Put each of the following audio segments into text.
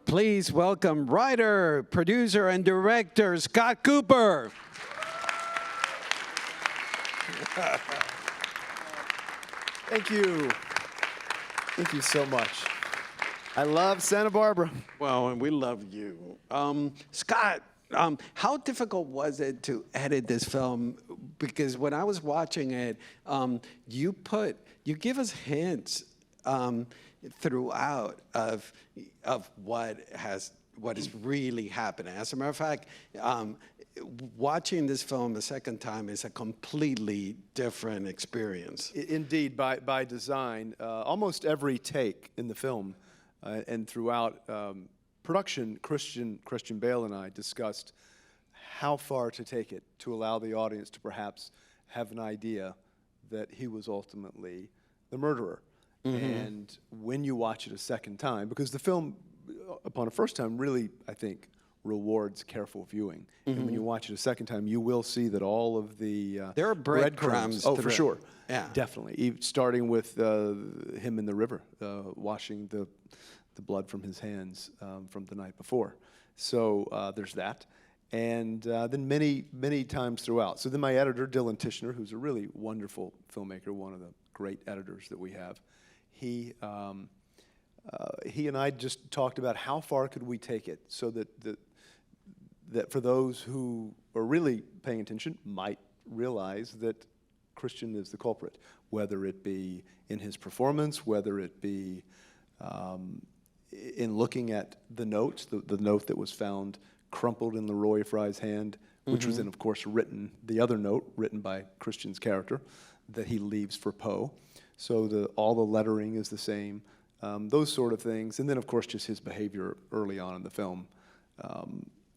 Please welcome writer, producer, and director Scott Cooper. Thank you. Thank you so much. I love Santa Barbara. Well, and we love you. Scott, how difficult was it to edit this film? Because when I was watching it, you give us hints throughout of what is really happening. As a matter of fact, watching this film a second time is a completely different experience. Indeed, by design, almost every take in the film and throughout production, Christian Bale and I discussed how far to take it to allow the audience to perhaps have an idea that he was ultimately the murderer. Mm-hmm. And when you watch it a second time, because the film, upon a first time, really, I think, rewards careful viewing. Mm-hmm. And when you watch it a second time, you will see that all of the there are breadcrumbs. Oh, for sure. Yeah, definitely. Starting with him in the river, washing the blood from his hands from the night before. So there's that. And then many times throughout. So then my editor, Dylan Tishner, who's a really wonderful filmmaker, one of the great editors that we have, he and I just talked about how far could we take it so that for those who are really paying attention might realize that Christian is the culprit, whether it be in his performance, whether it be in looking at the notes, the note that was found crumpled in Leroy Fry's hand, which was then, of course, the other note written by Christian's character that he leaves for Poe. So all the lettering is the same, those sort of things. And then, of course, just his behavior early on in the film,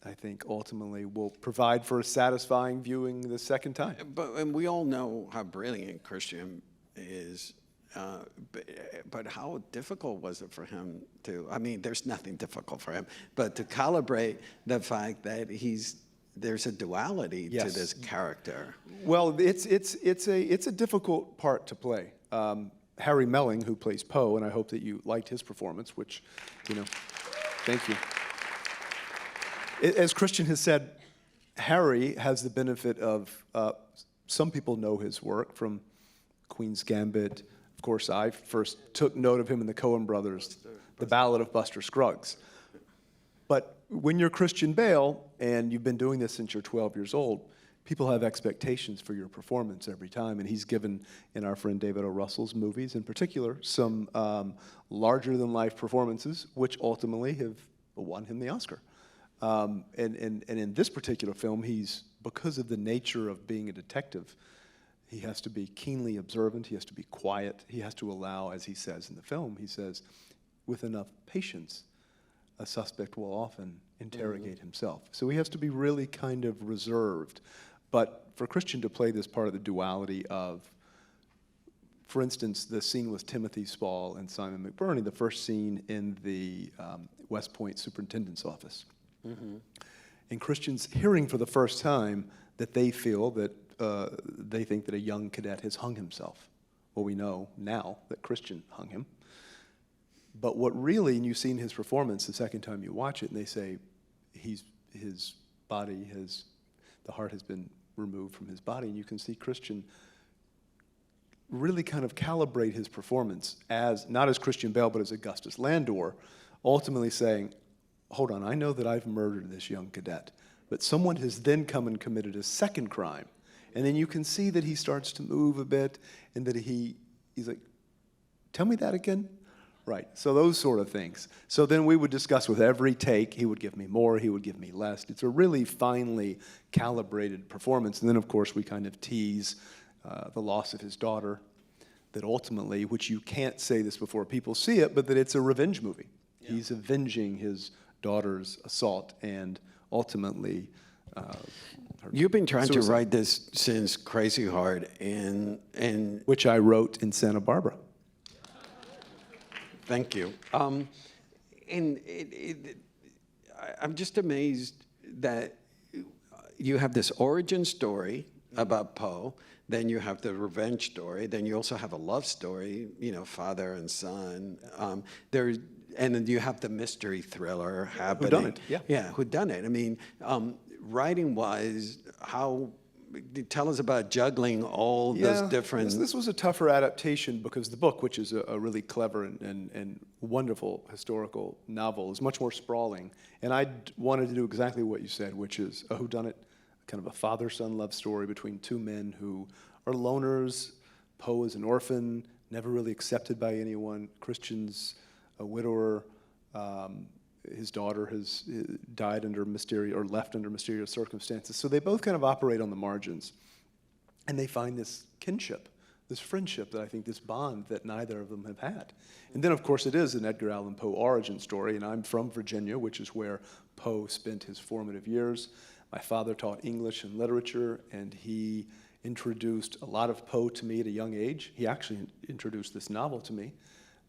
I think, ultimately will provide for a satisfying viewing the second time. And we all know how brilliant Christian is. But how difficult was it for him to, I mean, there's nothing difficult for him, but to calibrate the fact that there's a duality to this character. Well, it's a difficult part to play. Harry Melling, who plays Poe, and I hope that you liked his performance, which, thank you. As Christian has said, Harry has the benefit of, some people know his work from Queen's Gambit. Of course, I first took note of him in the Coen brothers, The Ballad of Buster Scruggs. But when you're Christian Bale, and you've been doing this since you're 12 years old, people have expectations for your performance every time, and he's given, in our friend David O. Russell's movies in particular, some larger-than-life performances, which ultimately have won him the Oscar. And in this particular film, because of the nature of being a detective, he has to be keenly observant, he has to be quiet, he has to allow, as he says in the film, he says, with enough patience, a suspect will often interrogate himself. So he has to be really kind of reserved. But for Christian to play this part of the duality of, for instance, the scene with Timothy Spall and Simon McBurney, the first scene in the West Point superintendent's office. Mm-hmm. And Christian's hearing for the first time that they feel that they think that a young cadet has hung himself. Well, we know now that Christian hung him. But what really, and you see in his performance the second time you watch it, and they say his body the heart has been removed from his body, and you can see Christian really kind of calibrate his performance as, not as Christian Bale, but as Augustus Landor, ultimately saying, hold on, I know that I've murdered this young cadet, but someone has then come and committed a second crime. And then you can see that he starts to move a bit, and that he's like, tell me that again? Right, so those sort of things. So then we would discuss with every take, he would give me more, he would give me less. It's a really finely calibrated performance. And then, of course, we kind of tease the loss of his daughter, that ultimately, which you can't say this before people see it, but that it's a revenge movie. Yeah. He's avenging his daughter's assault, and ultimately, you've been trying suicide. to write this since Crazy Heart, and which I wrote in Santa Barbara. Thank you. I'm just amazed that you have this origin story about Poe then you have the revenge story, then you also have a love story, father and son. And then you have the mystery thriller happening. Whodunit, yeah. Yeah, whodunit. I mean, writing-wise, tell us about juggling all those different. This was a tougher adaptation because the book, which is a really clever and wonderful historical novel, is much more sprawling. And I wanted to do exactly what you said, which is a whodunit, kind of a father-son love story between two men who are loners. Poe is an orphan, never really accepted by anyone. Christian's a widower. His daughter has died under mysterious, or left under mysterious circumstances. So they both kind of operate on the margins. And they find this kinship, this friendship, that I think, this bond that neither of them have had. And then, of course, it is an Edgar Allan Poe origin story. And I'm from Virginia, which is where Poe spent his formative years. My father taught English and literature, and he introduced a lot of Poe to me at a young age. He actually introduced this novel to me.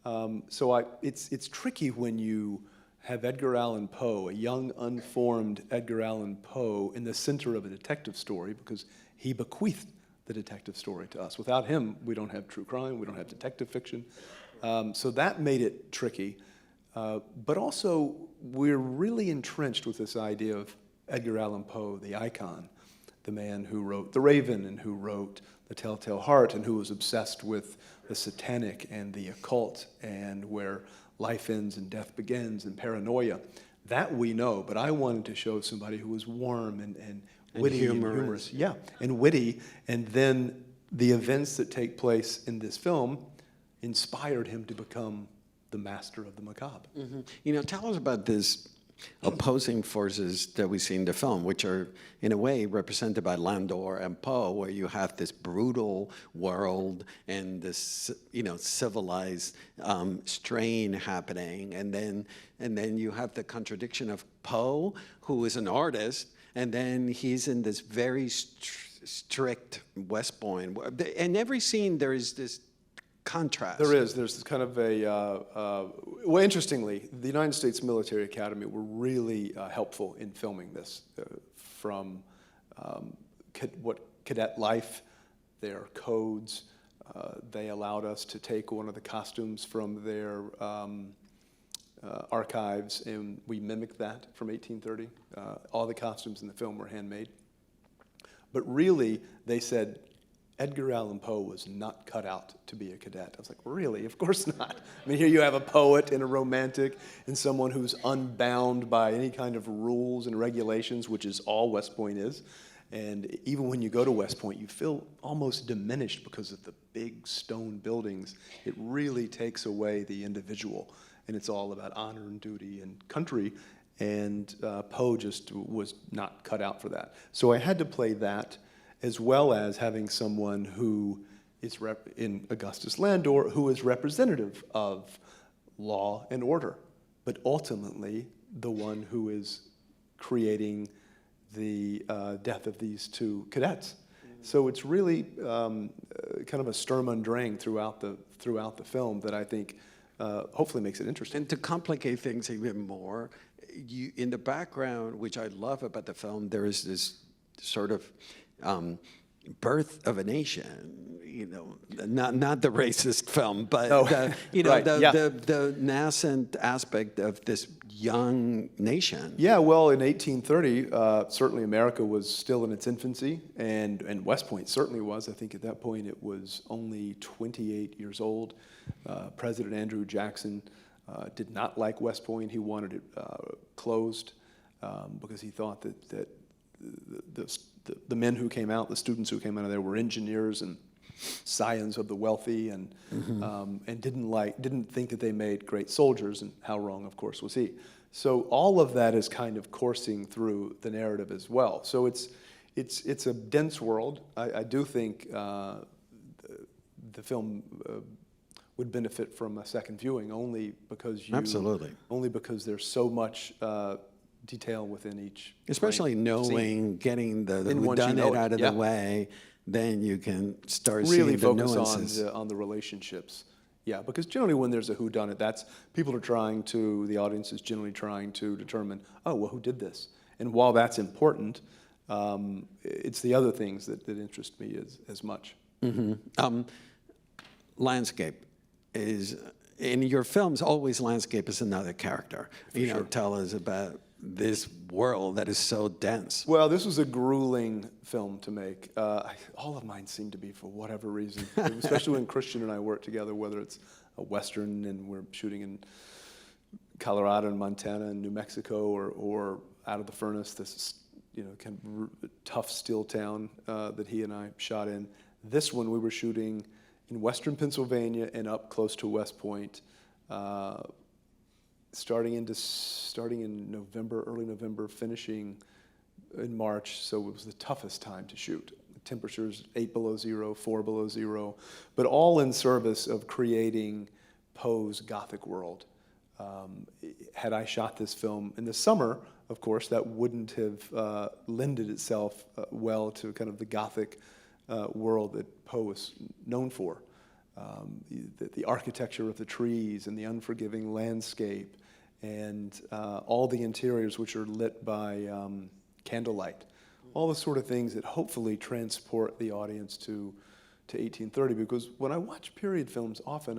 It's tricky when you have Edgar Allan Poe, a young, unformed Edgar Allan Poe, in the center of a detective story, because he bequeathed the detective story to us. Without him, we don't have true crime, we don't have detective fiction. So that made it tricky. But also, we're really entrenched with this idea of Edgar Allan Poe, the icon, the man who wrote The Raven and who wrote The Telltale Heart and who was obsessed with the satanic and the occult and where life ends and death begins and paranoia. That we know, but I wanted to show somebody who was warm and witty and humorous. Yeah, and witty. And then the events that take place in this film inspired him to become the master of the macabre. Mm-hmm. Tell us about this opposing forces that we see in the film, which are in a way represented by Landor and Poe, where you have this brutal world and this civilized strain happening, and then you have the contradiction of Poe, who is an artist, and then he's in this very strict West Point. In every scene there is this contrast. There's kind of well, interestingly, the United States Military Academy were really helpful in filming this, from what cadet life, their codes. They allowed us to take one of the costumes from their archives, and we mimicked that from 1830. All the costumes in the film were handmade. But really, they said, Edgar Allan Poe was not cut out to be a cadet. I was like, really? Of course not. I mean, here you have a poet and a romantic and someone who's unbound by any kind of rules and regulations, which is all West Point is. And even when you go to West Point, you feel almost diminished because of the big stone buildings. It really takes away the individual, and it's all about honor and duty and country. And Poe just was not cut out for that. So I had to play that, as well as having someone who is in Augustus Landor, who is representative of law and order, but ultimately the one who is creating the death of these two cadets. So it's really kind of a Sturm und Drang throughout the film that I think hopefully makes it interesting. And to complicate things even more, in the background, which I love about the film, there is this sort of birth of a nation, not the racist film, but the nascent aspect of this young nation. Yeah, well, in 1830, certainly America was still in its infancy, and West Point certainly was. I think at that point it was only 28 years old. President Andrew Jackson did not like West Point. He wanted it closed because he thought that the men who came out, the students who came out of there, were engineers and scions of the wealthy, and didn't think that they made great soldiers. And how wrong, of course, was he? So all of that is kind of coursing through the narrative as well. So it's a dense world. I do think the film would benefit from a second viewing, only because there's so much detail within each, especially knowing, getting the whodunit out of the way, then you can start really seeing the focus nuances. on the relationships. Yeah, because generally when there's a whodunit, the audience is generally trying to determine, oh, well, who did this? And while that's important, It's the other things that interest me as much. Landscape is, in your films, always landscape is another character. Tell us about this world that is so dense. Well, this was a grueling film to make. All of mine seem to be, for whatever reason, especially when Christian and I work together, whether it's a Western and we're shooting in Colorado and Montana and New Mexico, or out of the furnace, this kind of tough steel town that he and I shot in. This one we were shooting in Western Pennsylvania and up close to West Point, starting in November, early November, finishing in March. So it was the toughest time to shoot. The temperatures 8 below zero, 4 below zero, but all in service of creating Poe's Gothic world. Had I shot this film in the summer, of course, that wouldn't have lended itself well to kind of the Gothic world that Poe was known for. The architecture of the trees and the unforgiving landscape, and all the interiors which are lit by candlelight. All the sort of things that hopefully transport the audience to 1830. Because when I watch period films, often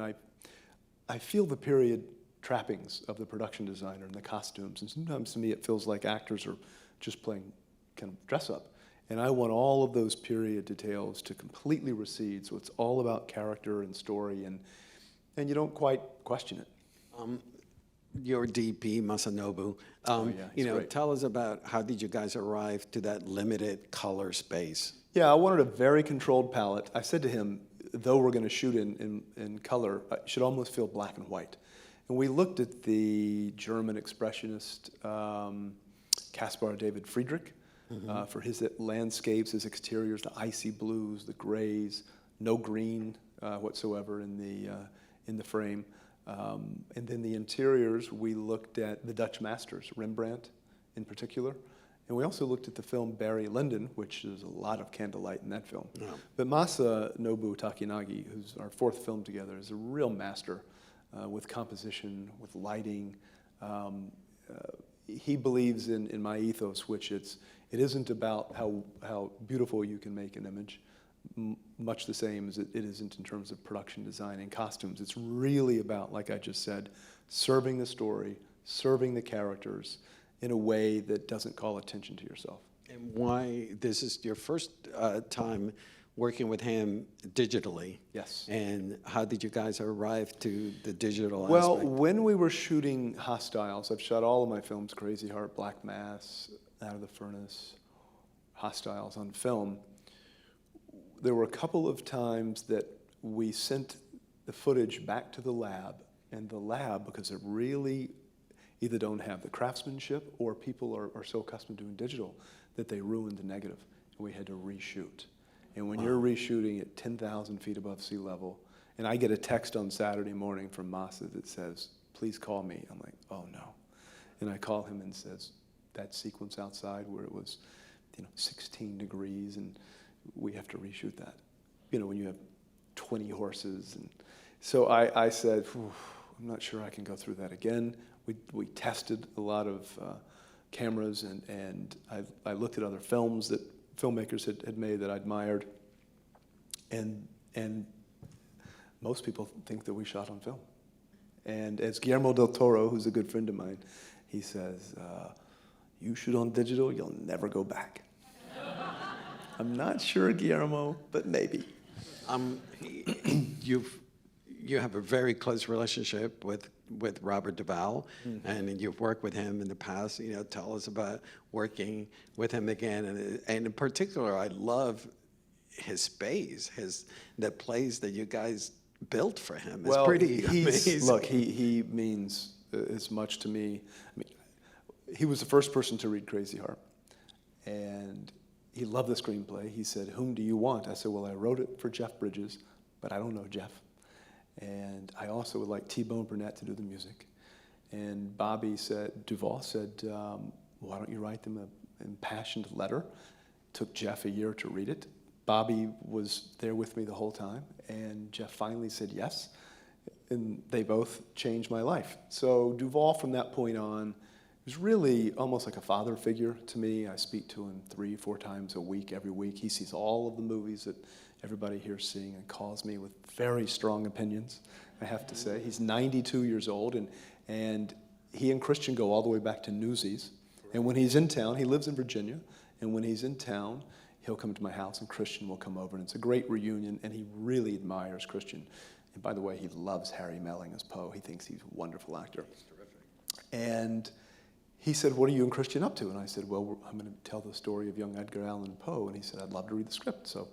I feel the period trappings of the production designer and the costumes, and sometimes to me it feels like actors are just playing kind of dress up. And I want all of those period details to completely recede, so it's all about character and story, and you don't quite question it. Your DP, Masanobu, great. tell us about how did you guys arrive to that limited color space? Yeah, I wanted a very controlled palette. I said to him, though we're going to shoot in color, it should almost feel black and white. And we looked at the German expressionist Caspar David Friedrich for his landscapes, his exteriors, the icy blues, the grays, no green whatsoever in the frame. And then the interiors, we looked at the Dutch masters, Rembrandt in particular. And we also looked at the film Barry Lyndon, which is a lot of candlelight in that film. Yeah. But Masanobu Takanagi, who's our fourth film together, is a real master with composition, with lighting. He believes in my ethos, which it isn't about how beautiful you can make an image, much the same as it isn't in terms of production design and costumes. It's really about, like I just said, serving the story, serving the characters in a way that doesn't call attention to yourself. And why this is your first time working with him digitally? Yes. And how did you guys arrive to the digital Well, aspect? when we were shooting Hostiles, I've shot all of my films, Crazy Heart, Black Mass, Out of the Furnace, Hostiles on film. There were a couple of times that we sent the footage back to the lab, and the lab, because it really either don't have the craftsmanship or people are so accustomed to doing digital that they ruined the negative, and we had to reshoot. And when you're reshooting at 10,000 feet above sea level, and I get a text on Saturday morning from Masa that says, "Please call me." I'm like, "Oh no." And I call him and says, that sequence outside where it was 16 degrees, and we have to reshoot that. When you have 20 horses. And so I said, I'm not sure I can go through that again. We tested a lot of cameras, and I looked at other films that filmmakers had made that I admired, and most people think that we shot on film. And as Guillermo del Toro, who's a good friend of mine, he says, you shoot on digital, you'll never go back. I'm not sure, Guillermo, but maybe. You have a very close relationship with Robert Duvall, and you've worked with him in the past. Tell us about working with him again, and in particular, I love his space, the place that you guys built for him. It's pretty amazing. Look, he means as much to me. He was the first person to read Crazy Heart, and he loved the screenplay. He said, "Whom do you want?" I said, "Well, I wrote it for Jeff Bridges, but I don't know Jeff. And I also would like T-Bone Burnett to do the music." And Duvall said, "Why don't you write them an impassioned letter?" Took Jeff a year to read it. Bobby was there with me the whole time, and Jeff finally said yes, and they both changed my life. So Duvall, from that point on, was really almost like a father figure to me. I speak to him 3-4 times a week, every week. He sees all of the movies that everybody here is seeing and calls me with very strong opinions, I have to say. He's 92 years old, and he and Christian go all the way back to Newsies. And when he's in town, he lives in Virginia, and when he's in town, he'll come to my house, and Christian will come over, and it's a great reunion, and he really admires Christian. And by the way, he loves Harry Melling as Poe. He thinks he's a wonderful actor. He's terrific. And he said, "What are you and Christian up to?" And I said, "Well, I'm going to tell the story of young Edgar Allan Poe." And he said, "I'd love to read the script." So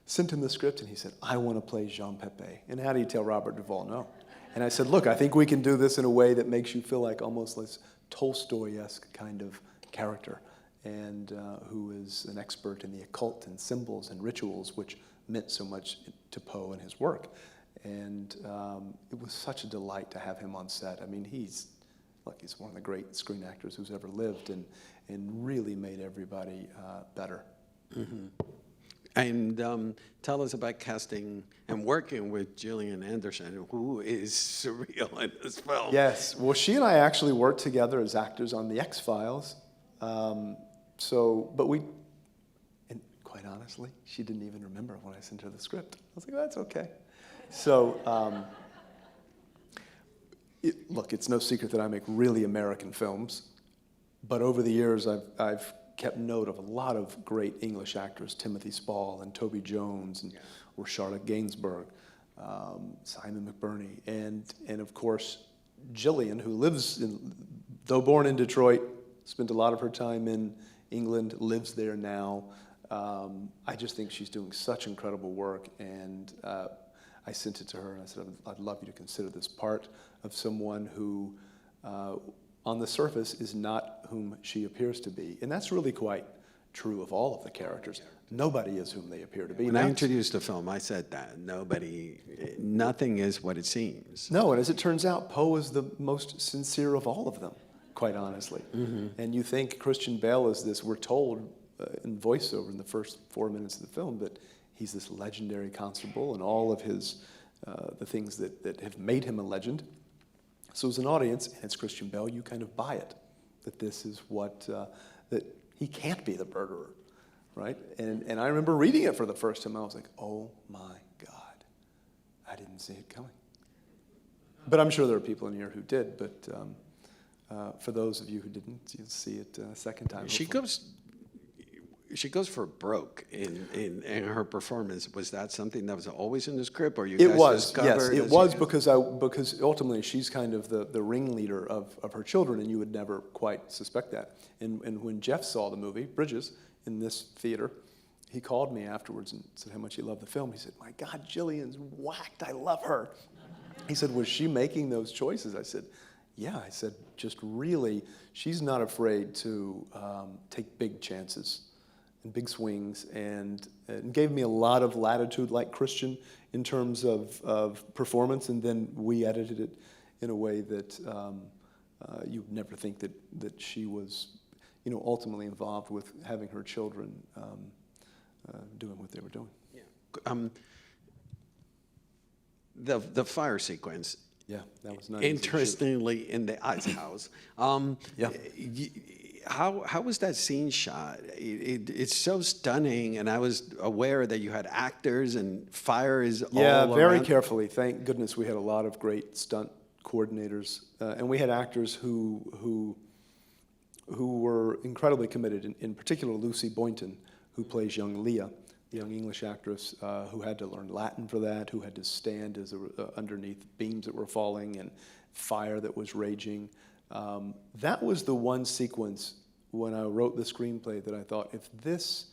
sent him the script, and he said, "I want to play Jean Pépé." And how do you tell Robert Duvall no? And I said, "Look, I think we can do this in a way that makes you feel like almost like Tolstoy-esque kind of character, and who is an expert in the occult and symbols and rituals, which meant so much to Poe and his work." And it was such a delight to have him on set. I mean, he's one of the great screen actors who's ever lived, and really made everybody better. Mm-hmm. And tell us about casting and working with Gillian Anderson, who is surreal in this film. Yes, well, she and I actually worked together as actors on The X-Files. But and quite honestly, she didn't even remember when I sent her the script. I was like, "Oh, that's okay." So, look, it's no secret that I make really American films, but over the years, I've kept note of a lot of great English actors, Timothy Spall and Toby Jones, or Charlotte Gainsbourg, Simon McBurney, and of course, Gillian, who lives though born in Detroit, spent a lot of her time in England, lives there now. I just think she's doing such incredible work, and I sent it to her and I said, "I'd love you to consider this part of someone who, on the surface, is not whom she appears to be." And that's really quite true of all of the characters. Nobody is whom they appear to be. When I introduced the film, I said that. Nothing is what it seems. No, and as it turns out, Poe is the most sincere of all of them, quite honestly. Mm-hmm. And you think Christian Bale is this, we're told in voiceover in the first 4 minutes of the film that he's this legendary constable and all of his, the things that have made him a legend. So as an audience, and it's Christian Bale, you kind of buy it, that this is what, that he can't be the murderer, right? And I remember reading it for the first time, I was like, "Oh my God, I didn't see it coming." But I'm sure there are people in here who did, but for those of you who didn't, you'll see it a second time. She goes for broke in her performance. Was that something that was always in the script, or you It guys was, discovered? yes, it was because ultimately she's kind of the ringleader of her children, and you would never quite suspect that. And when Jeff saw the movie Bridges in this theater, he called me afterwards and said how much he loved the film. He said, "My God, Gillian's whacked. I love her." He said, "Was she making those choices?" I said, "Yeah." I said, "Just really, she's not afraid to take big chances and big swings, and gave me a lot of latitude, like Christian, in terms of performance, and then we edited it in a way that you'd never think that she was, ultimately involved with having her children doing what they were doing." Yeah. The fire sequence. Yeah, that was nice. Interestingly, in the ice house. Yeah. How was that scene shot? It's so stunning, and I was aware that you had actors and fire is all around. Yeah, very carefully. Thank goodness we had a lot of great stunt coordinators, and we had actors who were incredibly committed. In particular, Lucy Boynton, who plays young Leah, the young English actress, who had to learn Latin for that, who had to stand underneath beams that were falling and fire that was raging. That was the one sequence when I wrote the screenplay that I thought, if this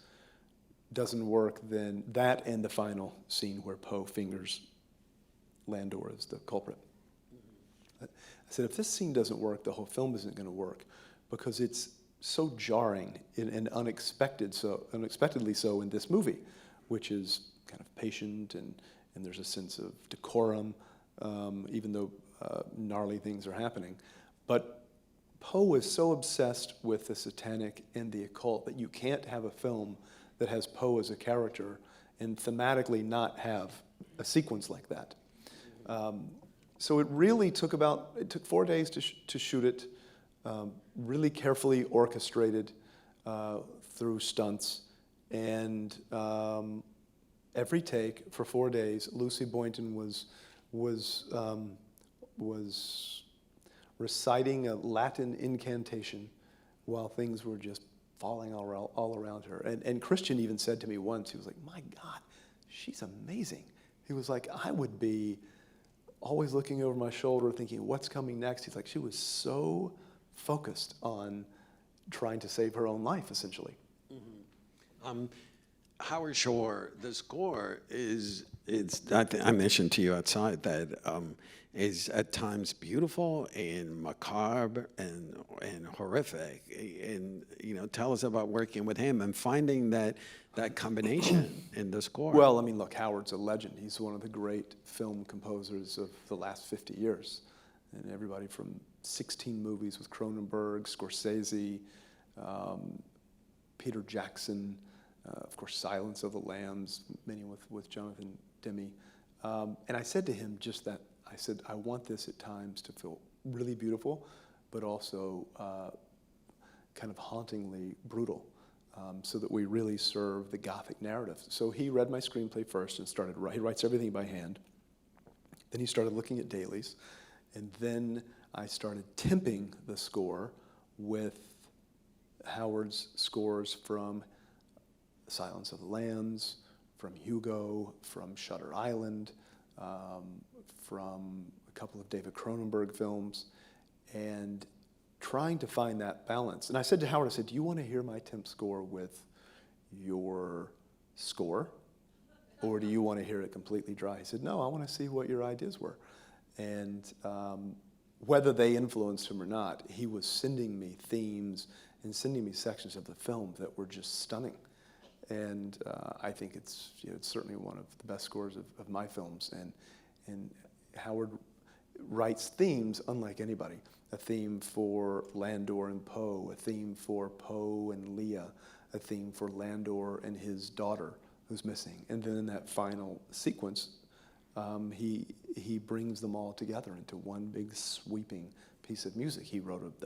doesn't work, then that and the final scene where Poe fingers Landor as the culprit. I said, if this scene doesn't work, the whole film isn't going to work, because it's so jarring and unexpectedly so in this movie, which is kind of patient and there's a sense of decorum, even though gnarly things are happening. But Poe is so obsessed with the satanic and the occult that you can't have a film that has Poe as a character and thematically not have a sequence like that. So it really took 4 days to shoot it. really carefully orchestrated through stunts. And every take for 4 days, Lucy Boynton was reciting a Latin incantation while things were just falling all around her. And Christian even said to me once, he was like, "My God, she's amazing." He was like, "I would be always looking over my shoulder thinking, what's coming next?" He's like, she was so focused on trying to save her own life, essentially. Howard Shore, the score I mentioned to you outside that is at times beautiful and macabre and horrific. And, tell us about working with him and finding that combination in the score. Well, I mean, look, Howard's a legend. He's one of the great film composers of the last 50 years. And everybody from 16 movies with Cronenberg, Scorsese, Peter Jackson, of course, Silence of the Lambs, many with Jonathan Demme. And I said to him just that, I said, I want this at times to feel really beautiful, but also kind of hauntingly brutal, so that we really serve the Gothic narrative. So he read my screenplay first and started, he writes everything by hand. Then he started looking at dailies, and then I started temping the score with Howard's scores from Silence of the Lambs, from Hugo, from Shutter Island, from a couple of David Cronenberg films, and trying to find that balance. And I said to Howard, I said, "Do you want to hear my temp score with your score, or do you want to hear it completely dry?" He said, "No, I want to see what your ideas were." And whether they influenced him or not, he was sending me themes and sending me sections of the film that were just stunning. And I think it's certainly one of the best scores of my films. And Howard writes themes unlike anybody. A theme for Landor and Poe, a theme for Poe and Leah, a theme for Landor and his daughter who's missing. And then in that final sequence, he brings them all together into one big sweeping piece of music. He wrote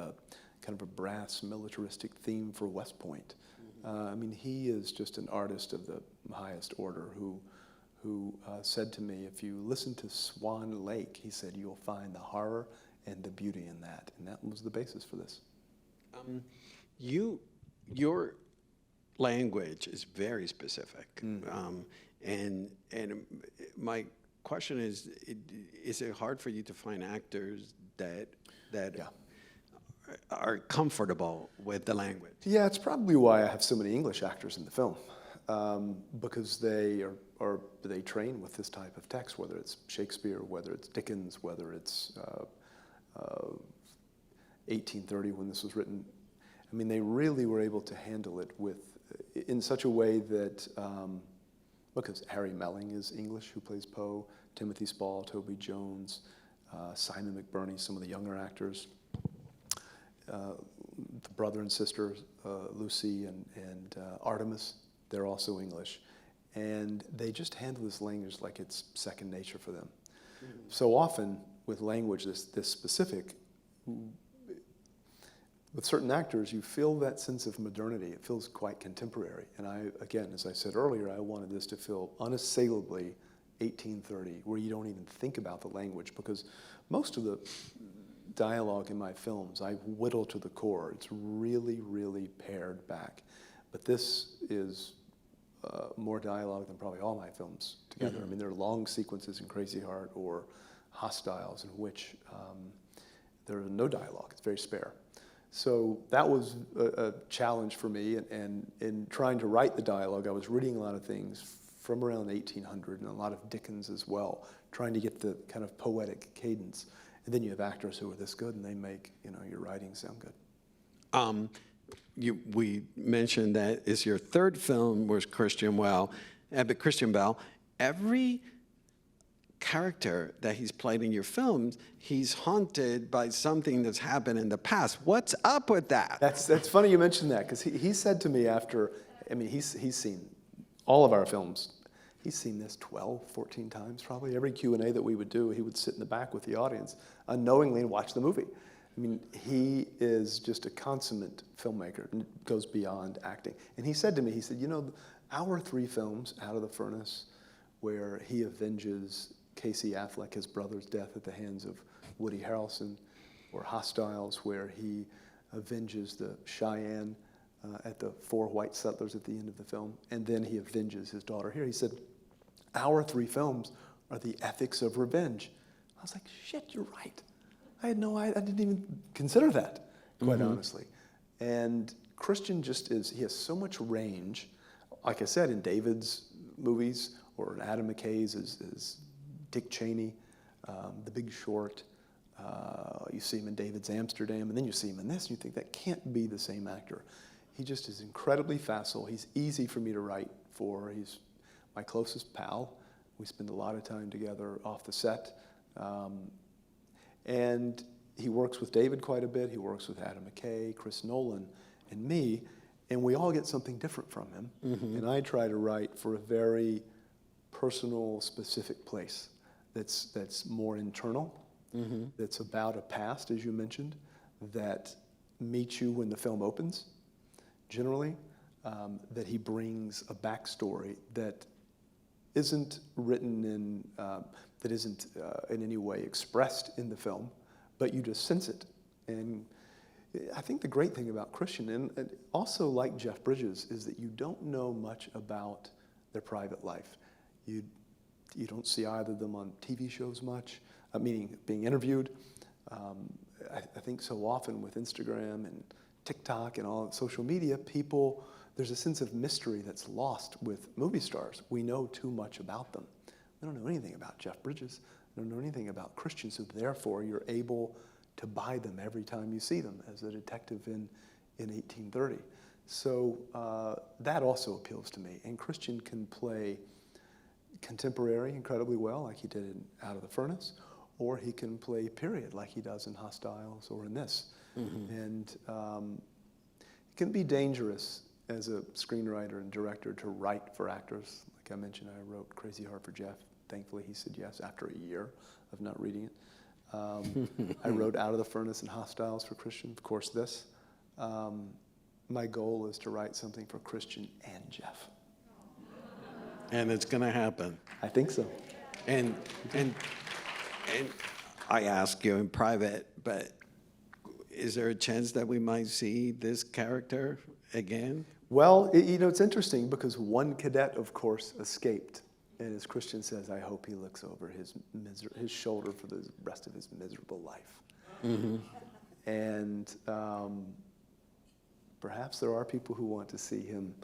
kind of a brass militaristic theme for West Point. I mean, he is just an artist of the highest order who said to me, if you listen to Swan Lake, he said, you'll find the horror and the beauty in that. And that was the basis for this. Your language is very specific. And my question is it hard for you to find actors that are comfortable with the language? Yeah, it's probably why I have so many English actors in the film, because they train with this type of text, whether it's Shakespeare, whether it's Dickens, whether it's 1830 when this was written. I mean, they really were able to handle it in such a way that, because Harry Melling is English, who plays Poe, Timothy Spall, Toby Jones, Simon McBurney, some of the younger actors. The brother and sister, Lucy and Artemis, they're also English. And they just handle this language like it's second nature for them. Mm-hmm. So often with language this specific, with certain actors, you feel that sense of modernity. It feels quite contemporary. And again, as I said earlier, I wanted this to feel unassailably 1830, where you don't even think about the language, because most of the dialogue in my films I whittle to the core. It's really, really pared back. But this is more dialogue than probably all my films together. Mm-hmm. I mean, there are long sequences in Crazy Heart or Hostiles in which there is no dialogue. It's very spare. So that was a challenge for me, and in trying to write the dialogue, I was reading a lot of things from around 1800 and a lot of Dickens as well, trying to get the kind of poetic cadence. And then you have actors who are this good, and they make your writing sound good. We mentioned that it's your third film with Christian Bale. Every character that he's played in your films, he's haunted by something that's happened in the past. What's up with that? That's funny you mentioned that, because he said to me after, I mean, he's seen all of our films. He's seen this 12, 14 times probably. Every Q&A that we would do, he would sit in the back with the audience unknowingly and watch the movie. I mean, he is just a consummate filmmaker and goes beyond acting. And he said to me, he said, you know, our 3 films, Out of the Furnace, where he avenges Casey Affleck, his brother's death at the hands of Woody Harrelson, or Hostiles, where he avenges the Cheyenne at the 4 white settlers at the end of the film, and then he avenges his daughter here. He said, our 3 films are the ethics of revenge. I was like, shit, you're right. I didn't even consider that, quite honestly. And Christian just is, he has so much range. Like I said, in David's movies, or in Adam McKay's is Dick Cheney, The Big Short. You see him in David's Amsterdam, and then you see him in this, and you think that can't be the same actor. He just is incredibly facile. He's easy for me to write for. He's my closest pal. We spend a lot of time together off the set. And he works with David quite a bit. He works with Adam McKay, Chris Nolan, and me, and we all get something different from him. And I try to write for a very personal, specific place that's more internal, that's about a past, as you mentioned, that meets you when the film opens, generally, that he brings a backstory that isn't written in, that isn't in any way expressed in the film, but you just sense it. And I think the great thing about Christian, and also like Jeff Bridges, is that you don't know much about their private life. You don't see either of them on TV shows much, meaning being interviewed. I think so often with Instagram and TikTok and all social media, there's a sense of mystery that's lost with movie stars. We know too much about them. We don't know anything about Jeff Bridges. We don't know anything about Christian, so therefore you're able to buy them every time you see them as a detective in 1830. So that also appeals to me. And Christian can play contemporary incredibly well, like he did in Out of the Furnace, or he can play period, like he does in Hostiles or in this. And it can be dangerous as a screenwriter and director to write for actors. Like I mentioned, I wrote Crazy Heart for Jeff. Thankfully, he said yes after a year of not reading it. I wrote Out of the Furnace and Hostiles for Christian, of course this. My goal is to write something for Christian and Jeff. And it's going to happen. I think so. And I ask you in private, but is there a chance that we might see this character again? Well, it's interesting because one cadet, of course, escaped. And as Christian says, I hope he looks over his shoulder for the rest of his miserable life. And perhaps there are people who want to see him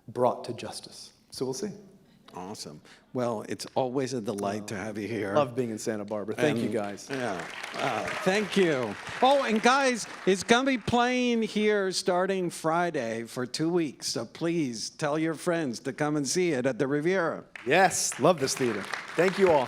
brought to justice. So we'll see. Awesome. Well, it's always a delight to have you here. Love being in Santa Barbara. Thank you, guys. Yeah. Thank you. Oh, and guys, it's going to be playing here starting Friday for 2 weeks. So please tell your friends to come and see it at the Riviera. Yes, love this theater. Thank you all.